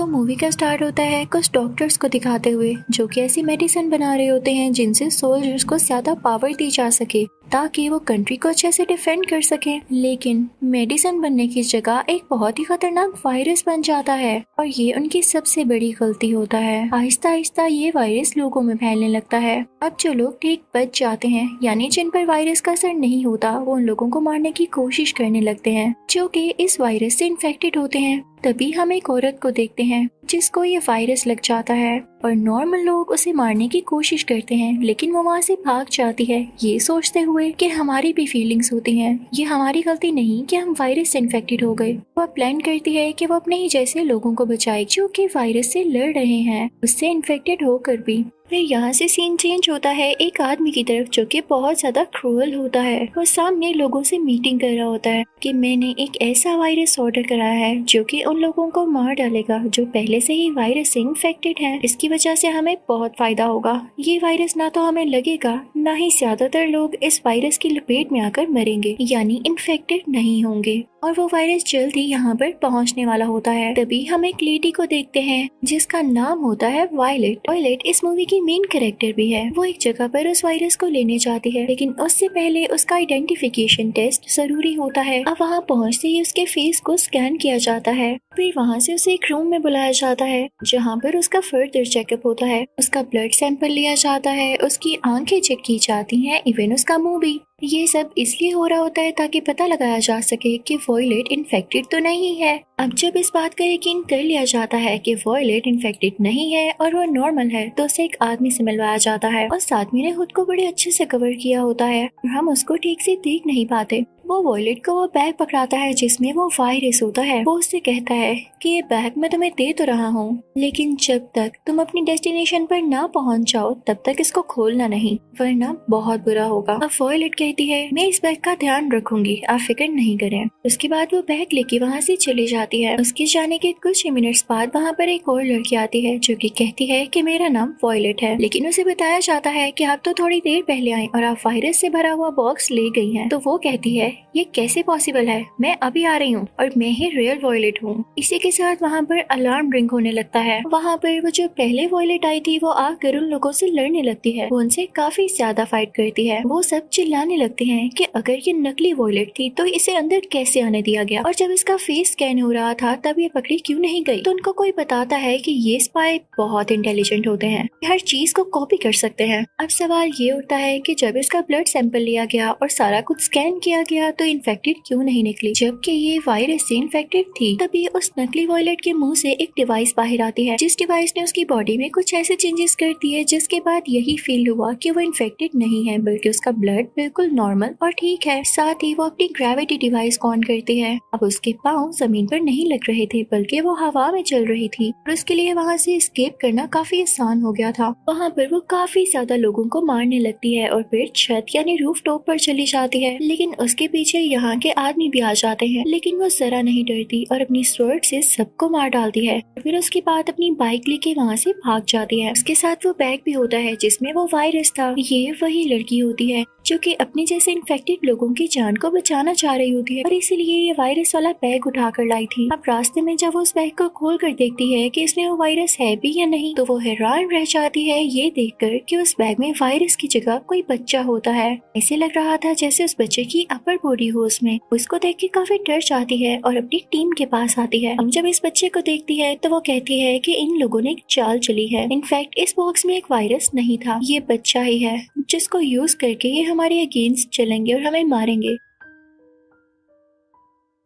तो मूवी का स्टार्ट होता है कुछ डॉक्टर्स को दिखाते हुए जो कि ऐसी मेडिसिन बना रहे होते हैं जिनसे सोल्जर्स को ज्यादा पावर दी जा सके ताकि वो कंट्री को अच्छे से डिफेंड कर सकें। लेकिन मेडिसिन बनने की जगह एक बहुत ही खतरनाक वायरस बन जाता है और ये उनकी सबसे बड़ी गलती होता है। आहिस्ता आहिस्ता ये वायरस लोगों में फैलने लगता है। अब जो लोग ठीक बच जाते हैं यानी जिन पर वायरस का असर नहीं होता वो उन लोगों को मारने की कोशिश करने लगते हैं जो कि इस वायरस से इन्फेक्टेड होते हैं। तभी हम एक औरत को देखते हैं जिसको ये वायरस लग जाता है और नॉर्मल लोग उसे मारने की कोशिश करते हैं लेकिन वो वहाँ से भाग जाती है ये सोचते हुए कि हमारी भी फीलिंग्स होती हैं, ये हमारी गलती नहीं कि हम वायरस से इन्फेक्टेड हो गए। वो प्लान करती है कि वो अपने ही जैसे लोगों को बचाए जो कि वायरस से लड़ रहे हैं उससे इन्फेक्टेड होकर भी। फिर यहाँ से सीन चेंज होता है एक आदमी की तरफ जो कि बहुत ज्यादा क्रूअल होता है। वो सामने लोगों से मीटिंग कर रहा होता है कि मैंने एक ऐसा वायरस ऑर्डर कराया है जो कि उन लोगों को मार डालेगा जो पहले से ही वायरस से इन्फेक्टेड है। इसकी वजह से हमें बहुत फायदा होगा। ये वायरस ना तो हमें लगेगा ना ही ज्यादातर लोग इस वायरस की लपेट में आकर मरेंगे यानी इन्फेक्टेड नहीं होंगे और वो वायरस जल्द ही यहाँ पर पहुँचने वाला होता है। तभी हम एक लेडी को देखते हैं जिसका नाम होता है वायलेट। वायलेट इस मूवी की मेन कैरेक्टर भी है। वो एक जगह पर उस वायरस को लेने जाती है लेकिन उससे पहले उसका आइडेंटिफिकेशन टेस्ट जरूरी होता है। अब वहाँ पहुँचते ही उसके फेस को स्कैन किया जाता है। फिर वहाँ से उसे एक रूम में बुलाया जाता है जहाँ पर उसका फर्दर चेकअप होता है। उसका ब्लड सैंपल लिया जाता है, उसकी आंखें चेक की जाती हैं, इवन उसका मुंह भी। ये सब इसलिए हो रहा होता है ताकि पता लगाया जा सके कि वॉयलेट इन्फेक्टेड तो नहीं है। अब जब इस बात का यकीन कर लिया जाता है कि वॉयलेट इन्फेक्टेड नहीं है और वो नॉर्मल है तो उसे एक आदमी से मिलवाया जाता है और उस आदमी ने खुद को बड़े अच्छे से कवर किया होता है और हम उसको ठीक से देख नहीं पाते। वो वॉयलेट को वो बैग पकड़ाता है जिसमें वो वायरस होता है। वो उससे कहता है कि ये बैग मैं तुम्हें दे तो रहा हूँ लेकिन जब तक तुम अपनी डेस्टिनेशन पर ना पहुँच जाओ तब तक इसको खोलना नहीं वरना बहुत बुरा होगा। अब वॉयलेट कहती है मैं इस बैग का ध्यान रखूंगी, आप फिक्र नहीं करें। उसके बाद वो बैग लेके वहाँ से चली जाती है। उसके जाने के कुछ ही मिनट्स बाद वहाँ पर एक और लड़की आती है जो कि कहती है कि मेरा नाम वॉयलेट है लेकिन उसे बताया जाता है कि आप तो थोड़ी देर पहले आए और आप वायरस से भरा हुआ बॉक्स ले गई हैं। तो वो कहती है ये कैसे पॉसिबल है, मैं अभी आ रही हूँ और मैं ही रियल वॉयलेट हूँ। इसी के साथ वहाँ पर अलार्म रिंग होने लगता है। वहाँ पर वो जो पहले वॉयलेट आई थी वो आकर उन लोगों से लड़ने लगती है। वो उनसे काफी ज्यादा फाइट करती है। वो सब चिल्लाने लगते हैं कि अगर ये नकली वॉयलेट थी तो इसे अंदर कैसे आने दिया गया और जब इसका फेस स्कैन हो रहा था तब ये पकड़ी क्यों नहीं गई। तो उनको कोई बताता है कि ये स्पाई बहुत इंटेलिजेंट होते हैं, हर चीज को कॉपी कर सकते हैं। अब सवाल ये उठता है कि जब इसका ब्लड सैंपल लिया गया और सारा कुछ स्कैन किया गया तो इन्फेक्टेड क्यों नहीं निकली जबकि ये वायरस से इन्फेक्टेड थी। तभी उस नकली वॉयलेट के मुंह से एक डिवाइस बाहर आती है जिस डिवाइस ने उसकी बॉडी में कुछ ऐसे चेंजेस कर दिए जिसके बाद यही फील हुआ कि वो इन्फेक्टेड नहीं है बल्कि उसका ब्लड बिल्कुल नॉर्मल और ठीक है। साथ ही वो अपनी ग्रेविटी डिवाइस को ऑन करती है। अब उसके पाँव जमीन पर नहीं लग रहे थे बल्कि वो हवा में चल रही थी और उसके लिए वहाँ से एस्केप करना काफी आसान हो गया था। वहाँ पर वो काफी ज्यादा लोगों को मारने लगती है और फिर छत यानी रूफ टॉप पर चली जाती है लेकिन उसके पीछे यहाँ के आदमी भी आ जाते हैं लेकिन वो जरा नहीं डरती और अपनी स्वॉर्ड से सबको मार डालती है। फिर उसके बाद अपनी बाइक लेके वहाँ से भाग जाती है। उसके साथ वो बैग भी होता है जिसमें वो वायरस था। ये वही लड़की होती है जो कि अपने जैसे इन्फेक्टेड लोगों की जान को बचाना चाह रही होती है और इसीलिए ये वायरस वाला बैग उठाकर लाई थी। अब रास्ते में जब वो उस बैग को खोल कर देखती है कि इसमें वो वायरस है भी या नहीं तो वो हैरान रह जाती है ये देखकर कि उस बैग में वायरस की जगह कोई बच्चा होता है। ऐसे लग रहा था जैसे उस बच्चे की अपर बॉडी हो उसमें। उसको देख के काफी डर जाती है और अपनी टीम के पास आती है। अब जब इस बच्चे को देखती है तो वो कहती है कि इन लोगों ने एक चाल चली है। इनफैक्ट इस बॉक्स में एक वायरस नहीं था, ये बच्चा ही है जिसको यूज करके ये हमारे अगेंस्ट चलेंगे और हमें मारेंगे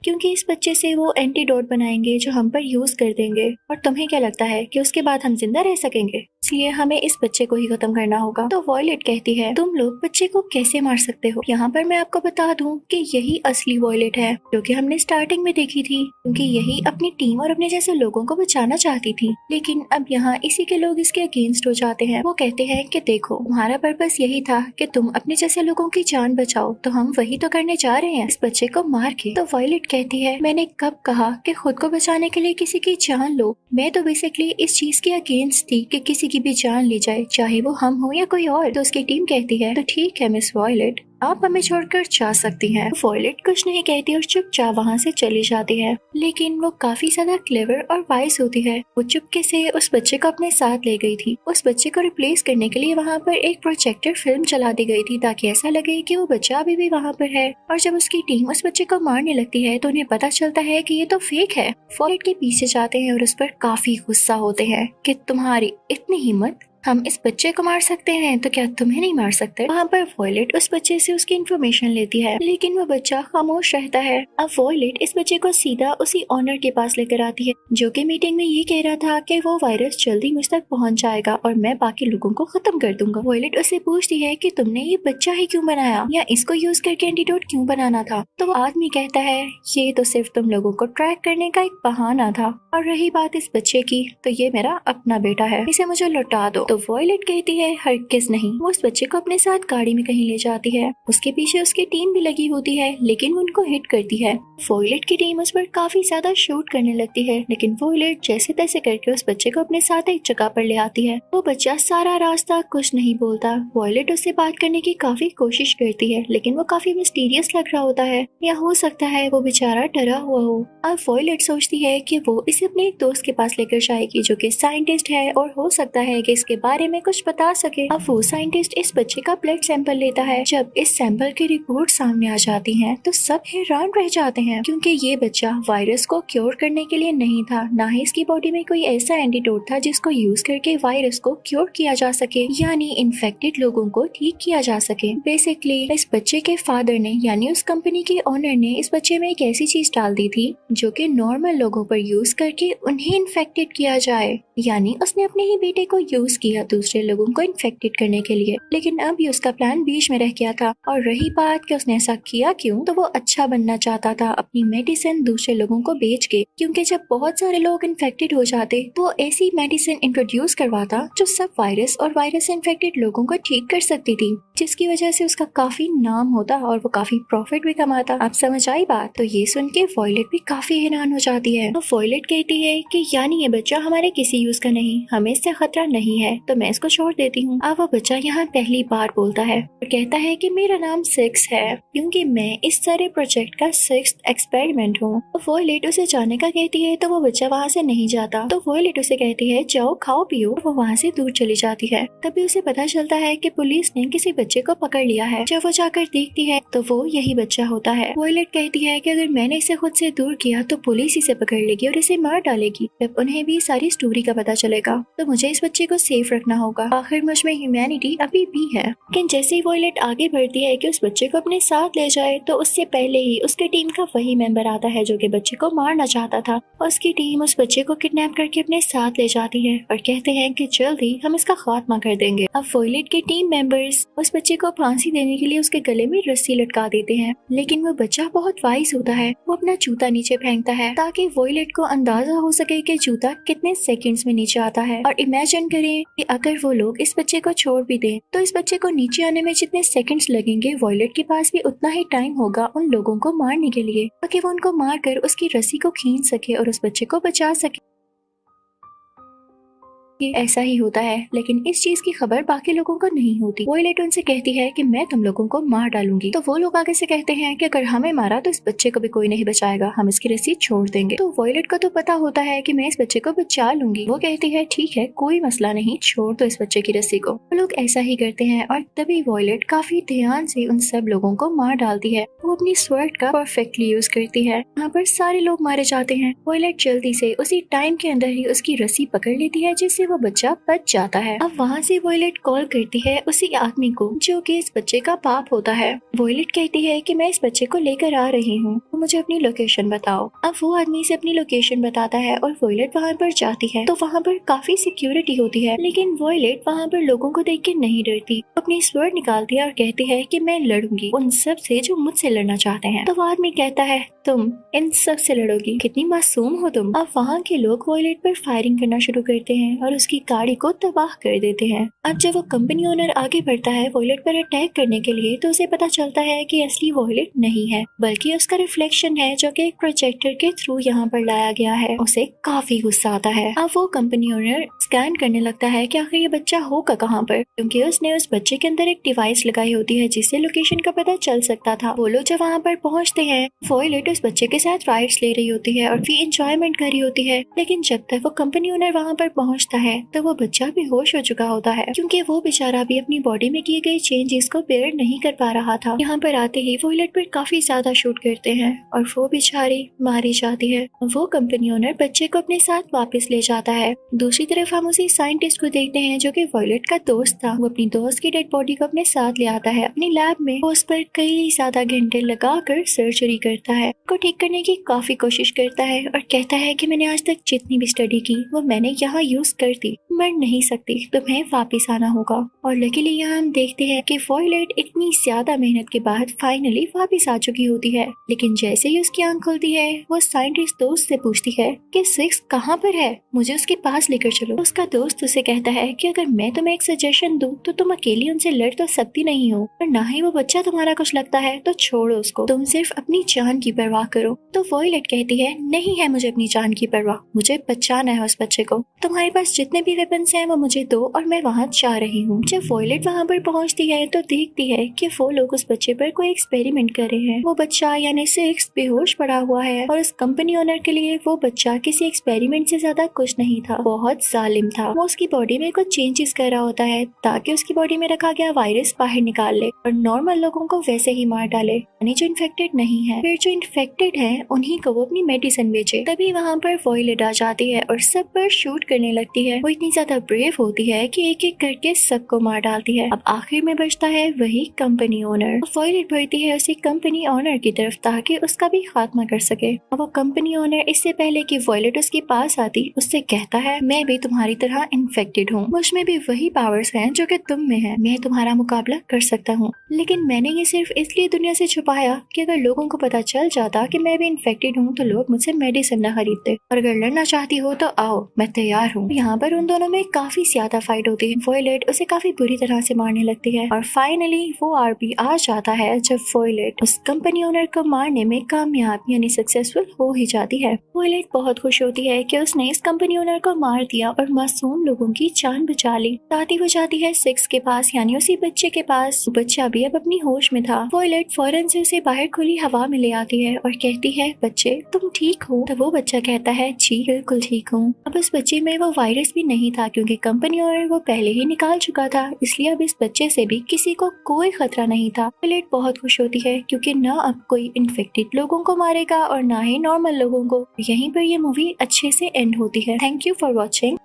क्योंकि इस बच्चे से वो एंटीडोट बनाएंगे जो हम पर यूज कर देंगे। और तुम्हें क्या लगता है कि उसके बाद हम जिंदा रह सकेंगे? इसलिए हमें इस बच्चे को ही खत्म करना होगा। तो वॉयलेट कहती है तुम लोग बच्चे को कैसे मार सकते हो? यहाँ पर मैं आपको बता दूं कि यही असली वॉयलेट है जो कि हमने स्टार्टिंग में देखी थी क्योंकि यही अपनी टीम और अपने जैसे लोगों को बचाना चाहती थी। लेकिन अब यहाँ इसी के लोग इसके अगेंस्ट हो जाते हैं। वो कहते हैं कि देखो तुम्हारा पर्पस यही था कि तुम अपने जैसे लोगों की जान बचाओ तो हम वही तो करने जा रहे हैं, इस बच्चे को मार के। तो वॉयलेट कहती है मैंने कब कहा कि खुद को बचाने के लिए किसी की जान लो? मैं तो बेसिकली इस चीज के अगेंस्ट थी कि किसी की भी जान ली जाए चाहे वो हम हो या कोई और। तो उसकी टीम कहती है तो ठीक है मिस वॉयलेट, आप हमें छोड़कर जा सकती हैं। वॉयलेट कुछ नहीं कहती और चुपचाप वहाँ से चली जाती है, लेकिन वो काफी ज्यादा क्लेवर और वाइस होती है। वो चुपके से उस बच्चे को अपने साथ ले गई थी। उस बच्चे को रिप्लेस करने के लिए वहाँ पर एक प्रोजेक्टर फिल्म चला दी गई थी ताकि ऐसा लगे कि वो बच्चा अभी भी वहाँ पर है। और जब उसकी टीम उस बच्चे को मारने लगती है तो उन्हें पता चलता है कि ये तो फेक है। वॉयलेट के पीछे जाते हैं और उस पर काफी गुस्सा होते हैं कि तुम्हारी इतनी हिम्मत, हम इस बच्चे को मार सकते हैं तो क्या तुम्हें नहीं मार सकते। वहाँ पर वॉयलेट उस बच्चे से उसकी इन्फॉर्मेशन लेती है, लेकिन वो बच्चा खामोश रहता है। अब वॉयलेट इस बच्चे को सीधा उसी ऑनर के पास लेकर आती है, जो कि मीटिंग में ये कह रहा था कि वो वायरस जल्दी मुझ तक पहुँच जाएगा और मैं बाकी लोगों को खत्म कर दूंगा। वॉयलेट उससे पूछती है कि तुमने ये बच्चा ही क्यों बनाया या इसको यूज करके एंटीडोट क्यों बनाना था। तो वो आदमी कहता है ये तो सिर्फ तुम लोगों को ट्रैक करने का एक बहाना था, और रही बात इस बच्चे की तो ये मेरा अपना बेटा है, इसे मुझे लौटा दो। तो वॉयलेट कहती है हरगिज़ नहीं। वो उस बच्चे को अपने साथ गाड़ी में कहीं ले जाती है। उसके पीछे उसकी टीम भी लगी होती है, लेकिन वो उनको हिट करती है। वॉयलेट की टीम उस पर काफी ज्यादा शूट करने लगती है, लेकिन वॉयलेट जैसे तैसे करके उस बच्चे को अपने साथ एक जगह पर ले आती है। वो बच्चा सारा रास्ता कुछ नहीं बोलता। वॉयलेट उससे बात करने की काफी कोशिश करती है, लेकिन वो काफी मिस्टीरियस लग रहा होता है, या हो सकता है वो बेचारा डरा हुआ हो। अब वॉयलेट सोचती है कि वो इसे अपने एक दोस्त के पास लेकर जाएगी जो कि साइंटिस्ट है और हो सकता है कि इसके बारे में कुछ बता सके। अब वो साइंटिस्ट इस बच्चे का ब्लड सैंपल लेता है। जब इस सैंपल की रिपोर्ट सामने आ जाती है तो सब हैरान रह जाते हैं, क्योंकि ये बच्चा वायरस को क्योर करने के लिए नहीं था, ना ही इसकी बॉडी में कोई ऐसा एंटीडोट था जिसको यूज करके वायरस को क्योर किया जा सके, यानी इन्फेक्टेड लोगों को ठीक किया जा सके। बेसिकली इस बच्चे के फादर ने, यानी उस कंपनी के ओनर ने इस बच्चे में एक ऐसी चीज डाल दी थी जो कि नॉर्मल लोगों पर यूज करके उन्हें इन्फेक्टेड किया जाए, यानी उसने अपने ही बेटे को यूज किया दूसरे लोगों को इन्फेक्टेड करने के लिए। लेकिन अब ये उसका प्लान बीच में रह गया था। और रही बात कि उसने ऐसा किया क्यों, तो वो अच्छा बनना चाहता था अपनी मेडिसिन दूसरे लोगों को बेच के, क्योंकि जब बहुत सारे लोग इन्फेक्टेड हो जाते वो ऐसी मेडिसिन इंट्रोड्यूस करवाता जो सब वायरस और वायरस इन्फेक्टेड लोगों को ठीक कर सकती थी, जिसकी वजह से उसका काफी नाम होता और वो काफी प्रॉफिट भी कमाता। आप समझ आई बात। तो ये सुन के वॉयलेट भी काफी हैरान हो जाती है। तो वॉयलेट कहती है कि यानी ये बच्चा हमारे किसी यूज का नहीं, हमें इससे खतरा नहीं है, तो मैं इसको छोड़ देती हूँ। अब वो बच्चा यहाँ पहली बार बोलता है और कहता है कि मेरा नाम सिक्स है, क्योंकि मैं इस सारे प्रोजेक्ट का 6th एक्सपेरिमेंट हूँ। तो वॉयलेट उसे जाने का कहती है, तो वो बच्चा वहाँ से नहीं जाता। तो वॉयलेट उसे कहती है जाओ खाओ पियो। वो वहाँ से दूर चली जाती है। तभी उसे पता चलता है कि पुलिस ने किसी बच्चे को पकड़ लिया है। जब वो जाकर देखती है तो वो यही बच्चा होता है। वॉयलेट कहती है कि अगर मैंने इसे खुद से दूर किया तो पुलिस इसे पकड़ लेगी और इसे मार डालेगी। जब उन्हें भी सारी स्टोरी का पता चलेगा तो मुझे इस बच्चे को सेफ रखना होगा, आखिर मुझ में ह्यूमैनिटी अभी भी है। लेकिन जैसे ही वॉयलेट आगे बढ़ती है कि उस बच्चे को अपने साथ ले जाए, तो उससे पहले ही उसकी टीम का वही मेंबर आता है जो कि बच्चे को मारना चाहता था। उसकी टीम उस बच्चे को किडनैप करके अपने साथ ले जाती है और कहते हैं कि जल्दी हम इसका खात्मा कर देंगे। अब वॉयलेट के टीम मेंबर्स उस बच्चे को फांसी देने के लिए उसके गले में रस्सी लटका देते हैं, लेकिन वो बच्चा बहुत वाइस होता है। वो अपना जूता नीचे फेंकता है ताकि वॉयलेट को अंदाजा हो सके कि जूता कितने सेकंड्स में नीचे आता है। और इमेजिन करें कि अगर वो लोग इस बच्चे को छोड़ भी दें तो इस बच्चे को नीचे आने में जितने सेकंड्स लगेंगे, वॉयलेट के पास भी उतना ही टाइम होगा उन लोगों को मारने के लिए, ताकि वो उनको मारकर उसकी रस्सी को खींच सके और उस बच्चे को बचा सके। कि ऐसा ही होता है, लेकिन इस चीज की खबर बाकी लोगों को नहीं होती। वॉयलेट उनसे कहती है कि मैं तुम लोगों को मार डालूंगी। तो वो लोग आगे से कहते हैं कि अगर हमें मारा तो इस बच्चे को भी कोई नहीं बचाएगा, हम इसकी रस्सी छोड़ देंगे। तो वॉयलेट को तो पता होता है कि मैं इस बच्चे को बचा लूंगी। वो कहती है ठीक है, कोई मसला नहीं, छोड़ दो इस बच्चे की रस्सी को। वो लोग ऐसा ही करते हैं और तभी वॉयलेट काफी ध्यान से उन सब लोगों को मार डालती है। वो अपनी स्वर्ड का परफेक्टली यूज करती है। यहाँ पर सारे लोग मारे जाते हैं। वॉयलेट जल्दी से उसी टाइम के अंदर ही उसकी रस्सी पकड़ लेती है, जिससे वो बच्चा बच जाता है। अब वहाँ से वॉयलेट कॉल करती है उसी आदमी को जो कि इस बच्चे का बाप होता है। वॉयलेट कहती है कि मैं इस बच्चे को लेकर आ रही हूँ, तो मुझे अपनी लोकेशन बताओ। अब वो आदमी से अपनी लोकेशन बताता है और वॉयलेट वहाँ पर जाती है। तो वहाँ पर काफी सिक्योरिटी होती है, लेकिन वॉयलेट वहाँ पर लोगों को देख के नहीं डरती। अपनी स्वर्ड निकालती है और कहती है कि मैं लड़ूंगी उन सब से जो मुझसे लड़ना चाहते हैं। तो वो आदमी कहता है तुम इन सब से लड़ोगी, कितनी मासूम हो तुम। अब वहाँ के लोग वॉयलेट पर फायरिंग करना शुरू करते हैं और उसकी गाड़ी को तबाह कर देते हैं। अब जब वो कंपनी ओनर आगे बढ़ता है वॉयलेट पर अटैक करने के लिए तो उसे पता चलता है कि असली वॉयलेट नहीं है बल्कि उसका रिफ्लेक्शन है जो कि एक प्रोजेक्टर के थ्रू यहाँ पर लाया गया है। उसे काफी गुस्सा आता है। अब वो कंपनी ओनर स्कैन करने लगता है कि आखिर ये बच्चा होगा कहाँ पर, क्योंकि उसने उस बच्चे के अंदर एक डिवाइस लगाई होती है जिससे लोकेशन का पता चल सकता था। वो लोग जब वहाँ पर पहुँचते हैं वॉयलेट उस बच्चे के साथ राइड्स ले रही होती है और भी इंजॉयमेंट कर रही होती है, लेकिन जब तक वो कंपनी ओनर वहाँ पर पहुँचता है तो वो बच्चा भी होश हो चुका होता है, क्योंकि वो बेचारा भी अपनी बॉडी में किए गए चेंजेस को बेयर नहीं कर पा रहा था। यहाँ पर आते ही वॉयलेट पर काफी ज्यादा शूट करते हैं और वो बेचारी मारी जाती है। वो कंपनी ओनर बच्चे को अपने साथ वापस ले जाता है। दूसरी तरफ हम उसी साइंटिस्ट को देखते हैं जो कि वॉयलेट का दोस्त था। वो अपनी दोस्त की डेड बॉडी को अपने साथ ले आता है अपनी लैब में। वो उस पर कई ज्यादा घंटे लगाकर सर्जरी करता है, को ठीक करने की काफी कोशिश करता है और कहता है कि मैंने आज तक जितनी भी स्टडी की वो मैंने यहाँ यूज कर दी, मर नहीं सकती, तुम्हें वापस आना होगा। और लकीली यहाँ हम देखते हैं कि वॉयलेट इतनी ज्यादा मेहनत के बाद फाइनली वापस आ चुकी होती है। लेकिन जैसे ही उसकी आंख खुलती है वो साइंटिस्ट दोस्त से पूछती है कि सिक्स कहाँ पर है, मुझे उसके पास लेकर चलो। उसका दोस्त उसे कहता है कि अगर मैं तुम्हें एक सजेशन दूं तो तुम अकेली उनसे लड़ तो सकती नहीं हो, और ना ही वो बच्चा तुम्हारा कुछ लगता है, तो छोड़ो उसको, तुम सिर्फ अपनी जान की परवाह करो। तो वॉयलेट कहती है नहीं है मुझे अपनी जान की परवाह, मुझे बचाना है उस बच्चे को, तुम्हारे पास जितने भी वेपन्स हैं वो मुझे दो और मैं वहाँ जा रही हूँ। जब वॉयलेट वहाँ पर पहुँचती है तो देखती है कि वो लोग उस बच्चे पर कोई एक्सपेरिमेंट कर रहे हैं। वो बच्चा यानी सिक्स बेहोश पड़ा हुआ है और उस कंपनी ओनर के लिए वो बच्चा किसी एक्सपेरिमेंट से ज्यादा कुछ नहीं था, बहुत जालिम था। वो उसकी बॉडी में कुछ चेंजेस कर रहा होता है ताकि उसकी बॉडी में रखा गया वायरस बाहर निकाल ले और नॉर्मल लोगों को वैसे ही मार डाले, यानी जो इन्फेक्टेड नहीं है। फिर जो इन्फेक्टेड है उन्हीं को वो अपनी मेडिसिन बेचे। तभी वहाँ पर वॉयलेट आ जाती है और सब पर शूट करने लगती है। वो इतनी ज्यादा ब्रेव होती है कि एक एक करके सबको मार डालती है। अब आखिर में बचता है वही कंपनी ओनर। वॉयलेट बढ़ती है उसी कंपनी ओनर की तरफ ताकि उसका भी खात्मा कर सके। अब वो कंपनी ओनर इससे पहले कि वॉयलेट उसके पास आती उससे कहता है मैं भी तुम्हारी तरह इन्फेक्टेड हूँ, मुझ में भी वही पावर्स हैं जो कि तुम में है, मैं तुम्हारा मुकाबला कर सकता हूँ, लेकिन मैंने ये सिर्फ इसलिए दुनिया से छुपाया कि अगर लोगों को पता चल जाता कि मैं भी इन्फेक्टेड हूँ तो लोग मुझसे मेडिसिन न खरीदते, और अगर लड़ना चाहती हो तो आओ मैं तैयार हूँ। यहाँ पर उन दोनों में काफी ज्यादा फाइट होती है। वॉयलेट उसे काफी बुरी तरह से मारने लगती है और फाइनली वो आरपी आ जाता है जब वॉयलेट उस कंपनी ओनर को मारने में कामयाब यानी सक्सेसफुल हो ही जाती है। वॉयलेट बहुत खुश होती है कि उसने इस कंपनी ओनर को मार दिया और मासूम लोगों की जान बचा ली। साथ ही हो जाती है सिक्स के पास यानी उसी बच्चे के पास। बच्चा भी अब अपनी होश में था। वॉयलेट फौरन से उसे बाहर खुली हवा में ले आती है और कहती है बच्चे तुम ठीक हो? तो वो बच्चा कहता है जी बिल्कुल ठीक हूँ। अब उस बच्चे में वो वायरस भी नहीं था क्योंकि कंपनी ओनर वो पहले ही निकाल चुका था, इसलिए अब इस बच्चे से भी किसी को कोई खतरा नहीं था। वॉयलेट बहुत खुश होती है क्योंकि न अब कोई इन्फेक्टेड लोगों को मारेगा और ना ही नॉर्मल लोगों को। यहीं पर ये मूवी अच्छे से एंड होती है। Thank you for watching.